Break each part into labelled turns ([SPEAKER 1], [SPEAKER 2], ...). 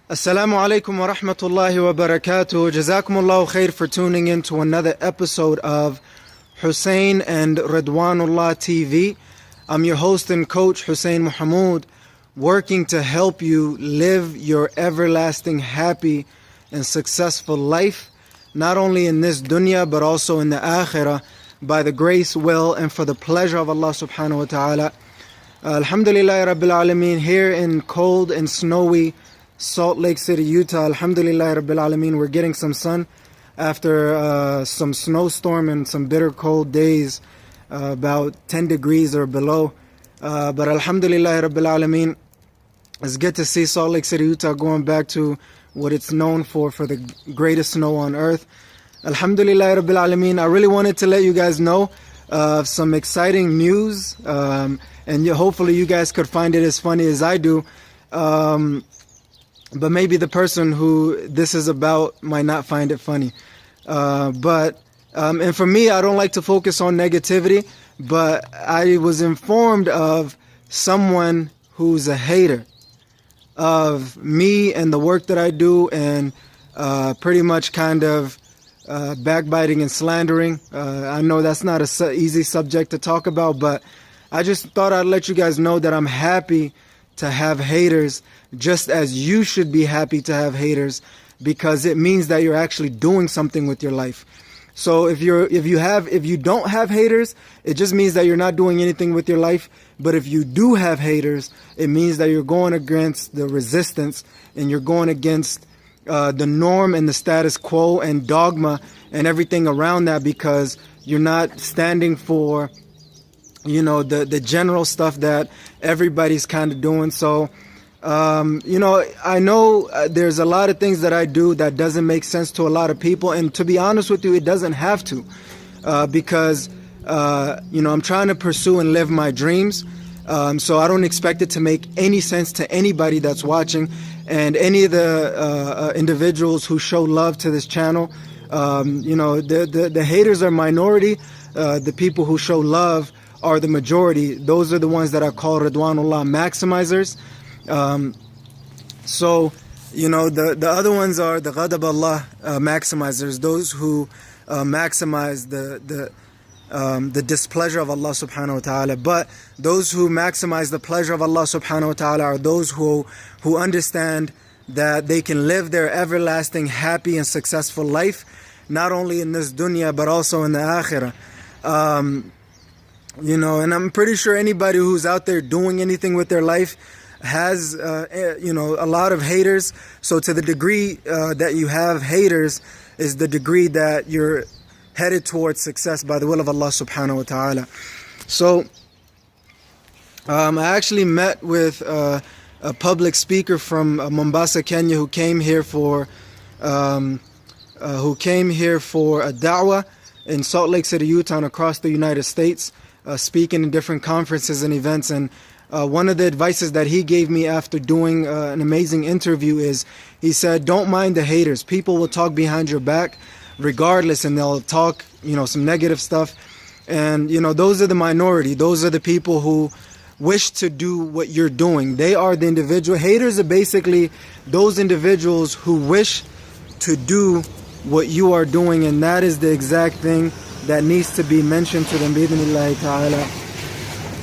[SPEAKER 1] Assalamu alaikum wa rahmatullahi wa barakatuh. Jazakumullahu khair for tuning in to another episode of Hussein and Ridwanullah TV. I'm your host and coach, Hussein Muhammad, working to help you live your everlasting happy and successful life, not only in this dunya but also in the akhirah, by the grace, will, and for the pleasure of Allah subhanahu wa ta'ala. Alhamdulillah Rabbil Alameen, here in cold and snowy Salt Lake City, Utah. Alhamdulillah Rabbil Alameen, we're getting some sun after some snowstorm and some bitter cold days, about 10 degrees or below. But Alhamdulillah Rabbil Alameen, it's good to see Salt Lake City, Utah going back to what it's known for the greatest snow on earth. Alhamdulillah Rabbil Alameen, I really wanted to let you guys know of some exciting news, and hopefully you guys could find it as funny as I do. But maybe the person who this is about might not find it funny. And for me, I don't like to focus on negativity, but I was informed of someone who's a hater of me and the work that I do, and pretty much kind of backbiting and slandering. I know that's not an easy subject to talk about, but I just thought I'd let you guys know that I'm happy to have haters, just as you should be happy to have haters, because it means that you're actually doing something with your life. So if you don't have haters, it just means that you're not doing anything with your life. But if you do have haters, it means that you're going against the resistance, and you're going against the norm and the status quo and dogma and everything around that, because you're not standing for the general stuff that everybody's kind of doing. So I know there's a lot of things that I do that doesn't make sense to a lot of people, and to be honest with you, it doesn't have to, because I'm trying to pursue and live my dreams. So I don't expect it to make any sense to anybody that's watching, and any of the individuals who show love to this channel. The haters are minority. The people who show love are the majority. Those are the ones that are called Ridwanullah maximizers. The other ones are the Ghadab Allah maximizers, those who maximize the displeasure of Allah subhanahu wa ta'ala. But those who maximize the pleasure of Allah subhanahu wa ta'ala are those who understand that they can live their everlasting happy and successful life, not only in this dunya but also in the akhirah. And I'm pretty sure anybody who's out there doing anything with their life has a lot of haters. So to the degree that you have haters is the degree that you're headed towards success by the will of Allah subhanahu wa ta'ala. So I actually met with a public speaker from Mombasa, Kenya, who came here for a da'wah in Salt Lake City, Utah, and across the United States, speaking in different conferences and events. And one of the advices that he gave me after doing an amazing interview is, he said, don't mind the haters. People will talk behind your back regardless, and they'll talk some negative stuff. And those are the minority. Those are the people who wish to do what you're doing. They are the individual. Haters are basically those individuals who wish to do what you are doing, and that is the exact thing that needs to be mentioned to them, bi'idhnillahi ta'ala.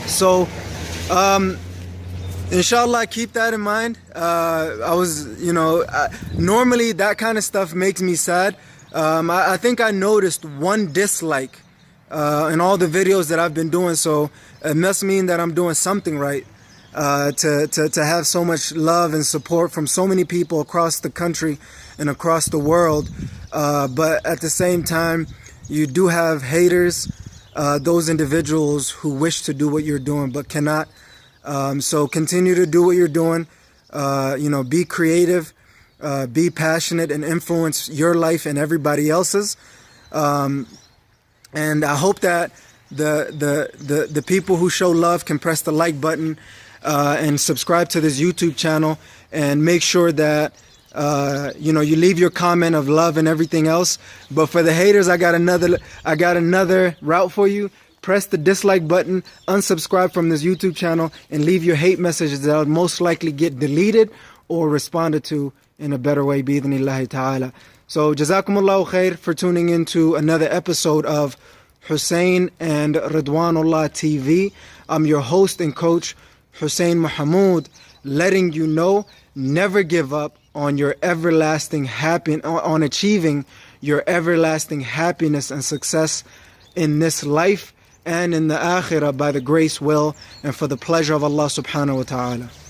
[SPEAKER 1] So inshallah, keep that in mind. Normally that kind of stuff makes me sad. I think I noticed one dislike in all the videos that I've been doing, so it must mean that I'm doing something right, to have so much love and support from so many people across the country and across the world. But at the same time, you do have haters, those individuals who wish to do what you're doing but cannot. So continue to do what you're doing. Be creative, be passionate, and influence your life and everybody else's. And I hope that the people who show love can press the like button and subscribe to this YouTube channel, and make sure that you leave your comment of love and everything else. But for the haters, I got another route for you. Press the dislike button, unsubscribe from this YouTube channel, and leave your hate messages that will most likely get deleted or responded to in a better way, bi'idhnillahi ta'ala. So, jazakumullahu khair for tuning into another episode of Hussein and Ridwanullah TV. I'm your host and coach, Hussein Mahmoud, letting you know, never give up on your everlasting on achieving your everlasting happiness and success in this life and in the akhirah by the grace, will, and for the pleasure of Allah subhanahu wa ta'ala.